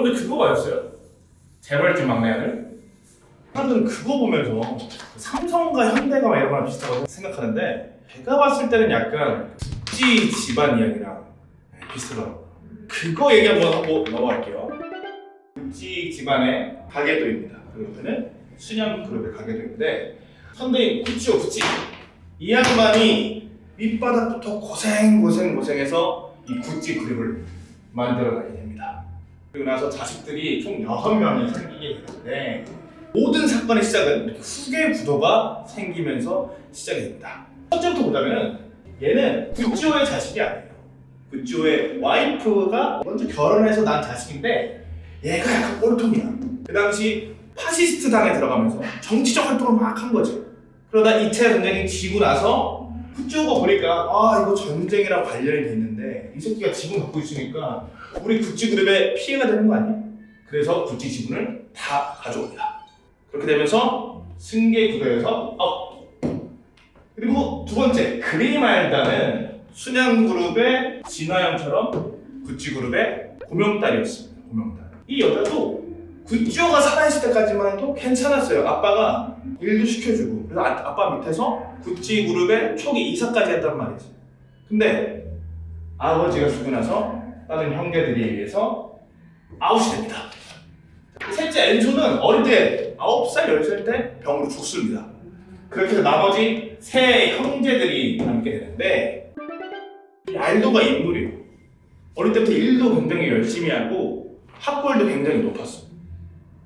여러분들 그거 봤어요? 재벌집 막내 아들? 사람들은 그거 보면서 삼성과 현대가 막 이런 거랑 비슷하다고 생각하는데 제가 봤을 때는 약간 구찌 집안 이야기랑 비슷하더라고요. 그거 얘기 한번 하고 넘어갈게요. 구찌 집안의 가게도입니다. 그러면은 순양그룹의 가게도인데 선대인 구찌오 구찌 이 양반이 밑바닥부터 고생해서 이 구찌 그룹을 만들어가게 됩니다. 그리고 나서 자식들이 총 6명이 생기게 되는데 모든 사건의 시작은 이렇게 후계 구도가 생기면서 시작이 됩니다. 첫째부터 보자면 얘는 구찌오의 자식이 아니에요. 구찌오의 와이프가 먼저 결혼해서 낳은 자식인데 얘가 약간 꼴통이야. 그 당시 파시스트 당에 들어가면서 정치적 활동을 막 한 거지. 그러다 2차 전쟁이 지고 나서 구찌오가 보니까 이거 전쟁이랑 관련이 돼 있는데 이 새끼가 지분 갖고 있으니까 우리 구찌 그룹에 피해가 되는 거 아니야? 그래서 구찌 지분을 다 가져옵니다. 그렇게 되면서 승계 구도에서 아웃. 그리고 두 번째 그리말다는 순양그룹의 진화영처럼 구찌그룹의 고명딸이었습니다. 고명딸. 이 여자도 구찌오가 살아있을 때까지만 해도 괜찮았어요. 아빠가 일도 시켜주고 그래서 아빠 밑에서 구찌그룹의 초기 이사까지 했단 말이지. 근데 아버지가 죽고 나서 다른 형제들에 의해서 아웃이 됩니다. 셋째 엔초는 어릴 때 9살, 10살 때 병으로 죽습니다. 그렇게 해서 나머지 세 형제들이 남게 되는데 이 알도가 인물이에요. 어릴 때부터 일도 굉장히 열심히 하고 학벌도 굉장히 높았어요.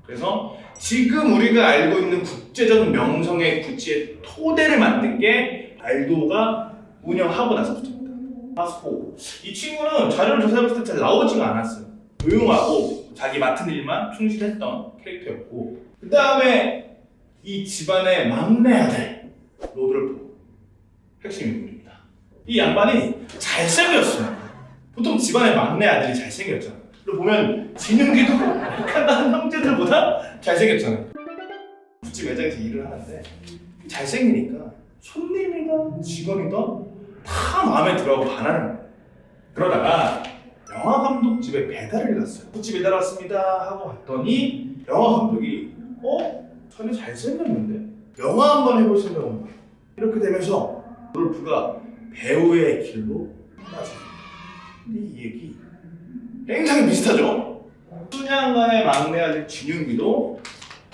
그래서 지금 우리가 알고 있는 국제적 명성의 구찌의 토대를 만든 게 알도가 운영하고 나서부터입니다. 파스코. 이 친구는 자료를 조사해봤을 때 잘 나오지가 않았어요. 조용하고 자기 맡은 일만 충실했던 캐릭터였고 그 다음에 이 집안의 막내 아들 로돌프 핵심 인물입니다. 이 양반이 잘생겼어요. 보통 집안의 막내 아들이 잘생겼잖아요. 그리고 보면 진윤기도 약간 다른 형제들보다 잘생겼잖아요. 구찌 매장에서 일을 하는데 잘생기니까 손님이든 직원이든 다 마음에 들어하고 반하는 거예요. 그러다가 영화 감독 집에 배달을 갔어요. 구찌 배달 왔습니다 하고 갔더니 영화 감독이 전에 잘생겼는데 영화 한번 해볼 생각은 없나요? 이렇게 되면서 로돌프가 배우의 길로 빠져요. 근데 이 얘기 굉장히 비슷하죠? 순양간의 막내 아들 진윤기도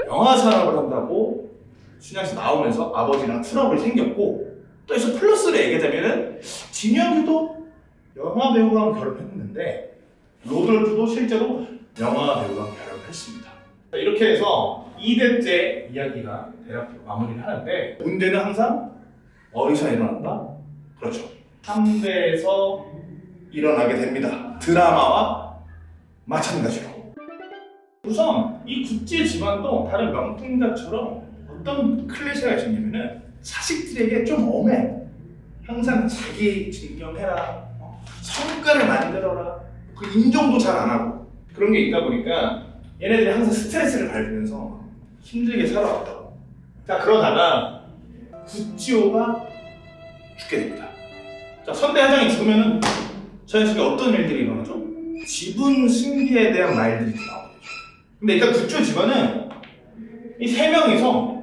영화 산업을 한다고 순양에서 나오면서 아버지랑 트러블이 생겼고 또 여기서 플러스를 얘기하자면은 진윤기도 영화 배우랑 결혼했는데 로돌프도 실제로 영화 배우랑 결혼했습니다. 이렇게 해서 2대째 이야기가 대략적으로 마무리를 하는데 문제는 항상 어디서 일어난다? 그렇죠. 3대에서 일어나게 됩니다. 드라마와 마찬가지로. 우선 이 구찌 집안도 다른 명품가처럼 어떤 클리셰가 생기면은 자식들에게 좀 엄해. 항상 자기 증명해라. 성과를 만들어라. 그 인정도 잘 안 하고 그런 게 있다 보니까 얘네들이 항상 스트레스를 받으면서 힘들게 살아왔다고. 자 그러다가 구찌오가 죽게 됩니다. 자 선대 회장이 죽으면은 저 녀석에 어떤 일들이 일어나죠? 지분 승계에 대한 말들이 나오게 되죠. 근데 일단 구찌오 집안은 이 세 명이서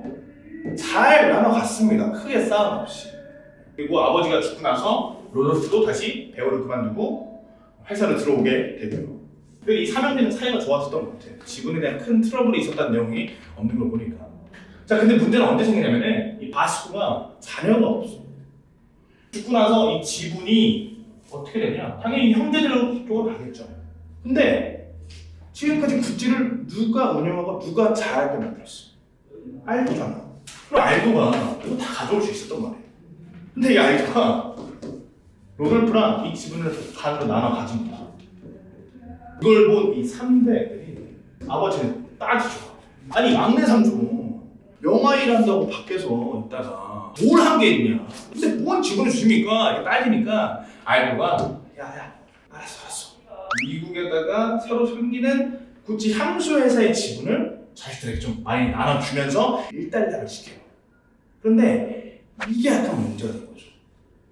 잘 나눠갔습니다. 크게 싸움 없이. 그리고 아버지가 죽고 나서 로돌프도 다시 배우를 그만두고 회사를 들어오게 되고요. 근데 이 사람들은 사이가 좋았었던 것 같아요. 지분에 대한 큰 트러블이 있었다는 내용이 없는 걸 보니까. 자, 근데 문제는 언제 생기냐면은 이 바스코가 자녀가 없어. 죽고 나서 이 지분이 어떻게 되냐? 당연히 형제들 쪽으로 가겠죠. 근데 지금까지 구찌를 누가 운영하고 누가 잘하게 만들었어? 알도잖아. 그럼 알도가 이거 다 가져올 수 있었단 말이에요. 근데 이 알도가 로돌프랑 이 지분을 반으로 나눠 가진 거야. 이걸 본 이 3대들이 아버지는 따지죠. 아니 막내 삼촌 영화 일한다고 밖에서 있다가 뭘 한 게 있냐. 근데 뭔 지분을 주십니까? 이렇게 따지니까 알도가 야야 알았어. 미국에다가 새로 생기는 구찌 향수 회사의 지분을 자식들에게 좀 많이 나눠주면서 일단락을 시켜요. 그런데 이게 약간 문제가 된 거죠.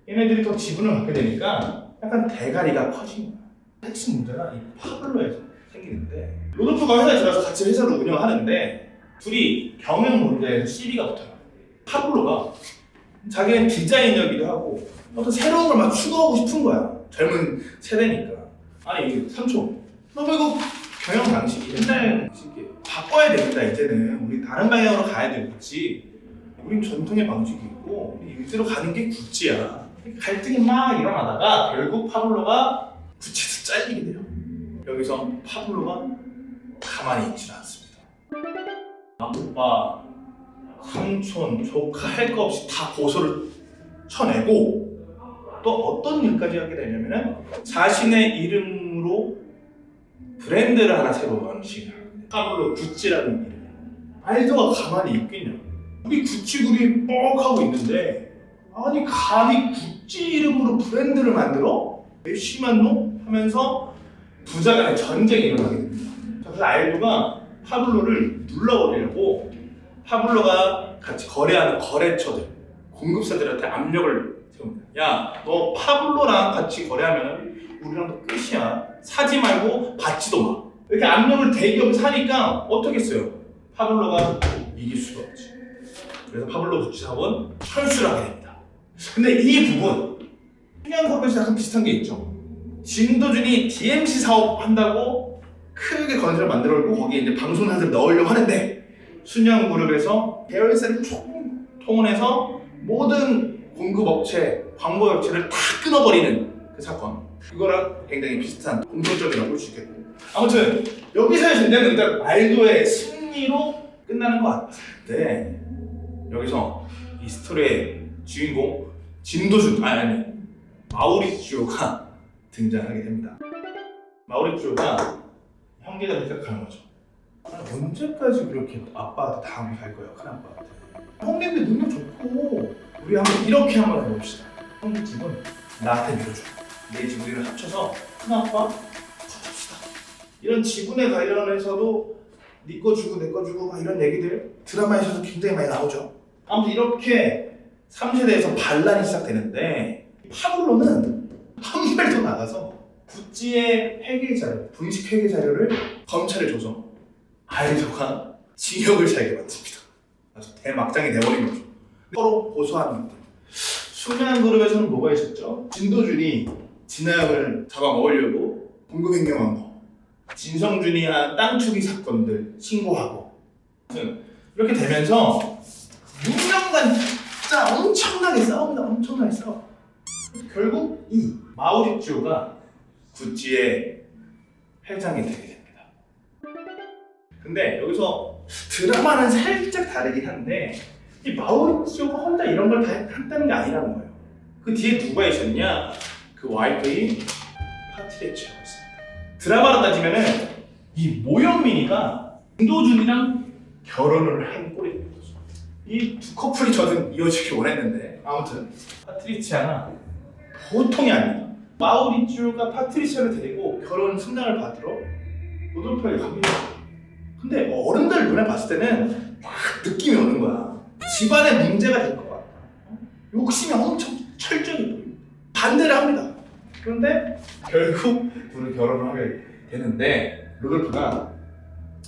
얘네들이 더 지분을 갖게 되니까 약간 대가리가 커진 거야. 핵심 문제가 이 파블로에서 생긴 생기는데 로돌프가 회사에 들어가서 같이 회사를 운영하는데 둘이 경영 문제에서 시비가 붙어요. 파블로가 자기는 디자이너기도 하고 어떤 새로운 걸 막 추구하고 싶은 거야. 젊은 세대니까. 아니 삼촌 너 이거 경영 방식이 옛날 방식이 바꿔야 됩니다. 이제는 우리 다른 방향으로 가야 되겠지. 우린 전통의 방식이 있고 이대로 가는 게 구찌야. 갈등이 막 일어나다가 결국 파블로가 구찌에서 잘리게 돼요. 여기서 파블로가 가만히 있지 않습니다. 아빠, 삼촌, 조카 할 거 없이 다 고소를 쳐내고 또 어떤 일까지 하게 되냐면은 자신의 이름으로 브랜드를 하나 새로 런칭해요. 파블로 구찌라는 이름. 알더가 가만히 있겠냐? 우리 구찌 그룹이 뻑 하고 있는데 아니 감히 구찌 이름으로 브랜드를 만들어? 메시만 놈? 하면서 부자 간의 전쟁이 일어나게 됩니다. 그래서 알도가 파블로를 눌러버리려고 파블로가 같이 거래하는 거래처들, 공급사들한테 압력을 세웁니다. 야, 너 파블로랑 같이 거래하면 우리랑도 끝이야. 사지 말고 받지도 마. 이렇게 압력을 대기업이 사니까 어떻게 했어요? 파블로가 이길 수가 없지. 그래서 파블로 구찌 사업은 철수를 하게 됩니다. 근데 이 부분 순양그룹에서 약간 비슷한 게 있죠. 진도준이 DMC 사업 한다고 크게 건설을 만들어놓고 거기에 이제 방송사를 넣으려고 하는데 순양그룹에서 계열사를 통원해서 모든 공급업체, 광고업체를 다 끊어버리는 그 사건. 그거랑 굉장히 비슷한 공통점이라고 볼 수 있겠고. 아무튼 여기서의 전쟁은 일단 말도의 승리로 끝나는 것 같은데 여기서 이 스토리의 주인공 진도준, 아니 마우리치오가 등장하게 됩니다. 마우리치오가 형제가 생각하는 거죠. 언제까지 그렇게 아빠한테 다음에 갈 거야, 큰아빠한테. 형님들 능력 좋고 우리 한번 이렇게 한번 해봅시다. 형님 집은 나한테 밀어줘. 내 지분을 합쳐서 큰아빠 합시다. 이런 지분에 관련해서도 네 거 주고 내 거 주고 막 이런 얘기들 드라마에서도 굉장히 많이 나오죠. 아무튼 이렇게 3세대에서 반란이 시작되는데 파블로는 한 발 더 나가서 구찌의 회계 자료, 분식 회계 자료를 검찰에 줘서 알도가 징역을 살게 만듭니다. 아주 대막장이 돼버린 거죠. 서로 고소하는 것들. 순양그룹에서는 뭐가 있었죠? 진도준이 진아영을 잡아먹으려고 공급횡령한 거, 진성준이 한 땅 투기 사건들 신고하고, 이렇게 되면서 6년간 진짜 엄청나게 싸웁니다. 엄청나게 싸워. 결국 이 마우리치오가 구찌의 회장이 되게 됩니다. 근데 여기서 드라마는 살짝 다르긴 한데 이 마우리치오가 혼자 이런 걸 다 했다는 게 아니라는 거예요. 그 뒤에 누가 있었냐? 그 와이프인 파트리치아가 있습니다. 드라마로 따지면은 이 모영민이가 진도준이랑 결혼을 한 꼴이 됩니다. 이 두 커플이 저는 이어지길 원했는데 아무튼 파트리치아가 보통이 아닙니다. 마우리치오가 파트리치아를 데리고 결혼 승낙을 받으러 로돌프에 갑니다. 근데 어른들 눈에 봤을 때는 막 느낌이 오는 거야. 집안에 문제가 될 것 같다. 욕심이 엄청 철저히 보입니다. 반대를 합니다. 그런데 결국 둘은 결혼을 하게 되는데 로돌프가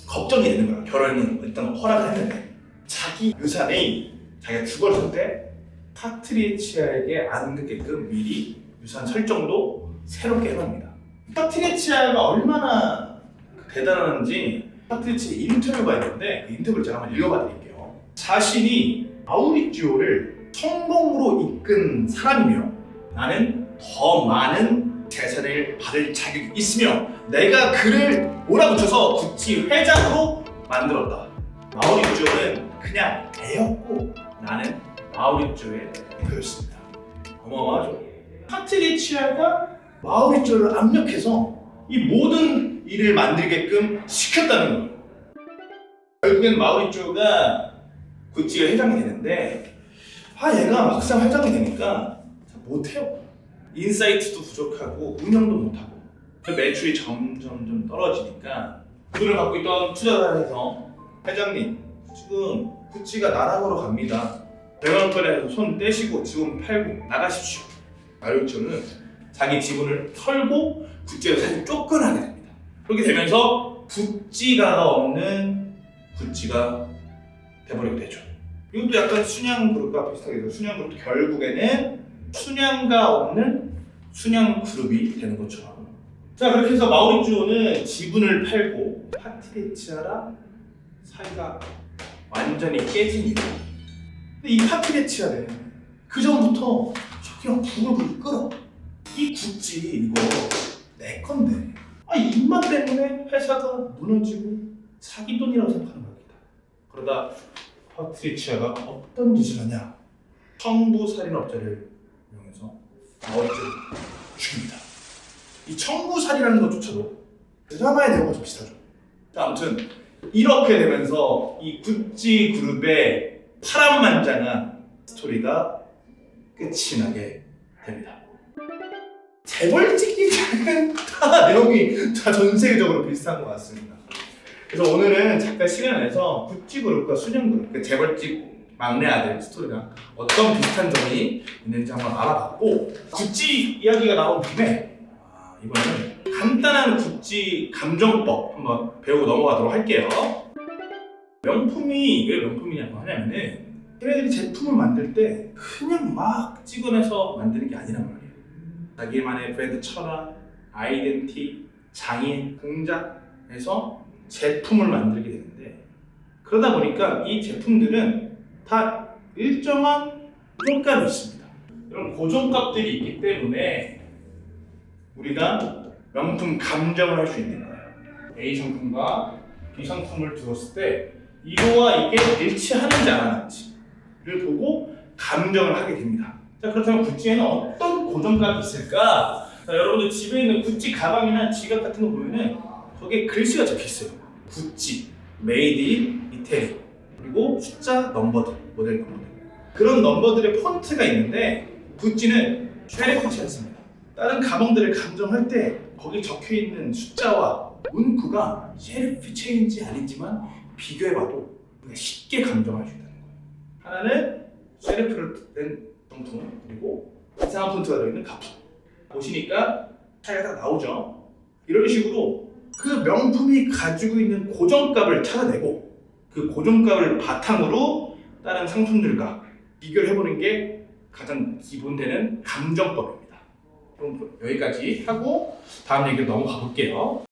걱정이 되는 거야. 결혼은 일단 허락을 했는데 자기 유산이 자기가 죽었을 때 파트리치아에게 안 듣게끔 미리 유산 설정도 새롭게 해놓습니다. 파트리치아가 얼마나 대단한지 파트리치아 인터뷰가 있는데 그 인터뷰를 제가 한번 읽어봐 드릴게요. 자신이 마우리치오를 성공으로 이끈 사람이며 나는 더 많은 재산을 받을 자격이 있으며 내가 그를 몰아붙여서 구찌 회장으로 만들었다. 마우리치오는 그냥 애였고 나는 마우리치오의 대표였습니다. 어마어마하죠. 파트리치아가 마우리치오를 압력해서 이 모든 일을 만들게끔 시켰다는 거예요. 결국엔 마우리치오가 구찌의 회장이 되는데 얘가 막상 회장이 되니까 못해요. 인사이트도 부족하고 운영도 못하고 매출이 점점 떨어지니까 돈을 갖고 있던 투자자에서 회장님 지금 구찌가 나락으로 갑니다. 대왕권에서 손 떼시고 지분 팔고 나가십시오. 마우리치오는 자기 지분을 털고 구찌에서 사실 쫓겨나게 됩니다. 그렇게 되면서 구찌가가 없는 구찌가 돼버리게 되죠. 이것도 약간 순양 그룹과 비슷하게 돼서 순양 그룹도 결국에는 순양가 없는 순양 그룹이 되는 것처럼. 자, 그렇게 해서 마우리주오는 지분을 팔고 파트리치아랑 사이가 완전히 깨진 이유. 근데 이 파트리치아는 그 전부터 그냥 부글부글 끓어. 이 구찌 이거 내 건데. 이 입맛 때문에 회사가 무너지고 사기돈이라고 생각하는 겁니다. 그러다 파트리치아가 어떤 짓을 하냐? 청부살인업자를 이용해서 마우리주오를 죽입니다. 이 청부살이라는 것조차도 드라마의 내용과 좀 비슷하죠. 자, 아무튼 이렇게 되면서 이 구찌 그룹의 파란만장한 스토리가 끝이 나게 됩니다. 재벌집기는 다 내용이 다 전 세계적으로 비슷한 것 같습니다. 그래서 오늘은 잠깐 시간을 내서 구찌 그룹과 순양 그룹, 그 재벌집 막내 아들 스토리랑 어떤 비슷한 점이 있는지 한번 알아봤고, 구찌 이야기가 나온 김에 이번에는 간단한 구찌 감정법 한번 배우고 넘어가도록 할게요. 명품이 왜 명품이냐고 하냐면은 걔네들이 제품을 만들 때 그냥 막 찍어내서 만드는 게 아니란 말이에요. 자기만의 브랜드 철학, 아이덴티, 장인, 공작에서 제품을 만들게 되는데, 그러다 보니까 이 제품들은 다 일정한 고정값이 있습니다. 이런 고정값들이 있기 때문에 우리가 명품 감정을 할 수 있는 거예요. A 상품과 B 상품을 두었을 때 이거와 이게 일치하는지 안 하는지를 보고 감정을 하게 됩니다. 자, 그렇다면 구찌에는 어떤 고정값이 있을까? 자, 여러분들 집에 있는 구찌 가방이나 지갑 같은 거 보면은 거기에 글씨가 적혀 있어요. 구찌, 메이드 인 이태리, 그리고 숫자 넘버들, 모델 넘버들. 그런 넘버들의 폰트가 있는데 구찌는 쉐리프치 않습니다. 다른 가방들을 감정할 때 거기 적혀 있는 숫자와 문구가 쉐리프 체인지 아니지만 비교해봐도 쉽게 감정할 수 있다는 거예요. 하나는 쉐리프를 낸 정품, 그리고 이상한 폰트가 들어있는 가품. 보시니까 차이가 다 나오죠. 이런 식으로 그 명품이 가지고 있는 고정값을 찾아내고 그 고정값을 바탕으로 다른 상품들과 비교를 해보는 게 가장 기본되는 감정법입니다. 그럼 여기까지 하고 다음 얘기로 넘어가 볼게요.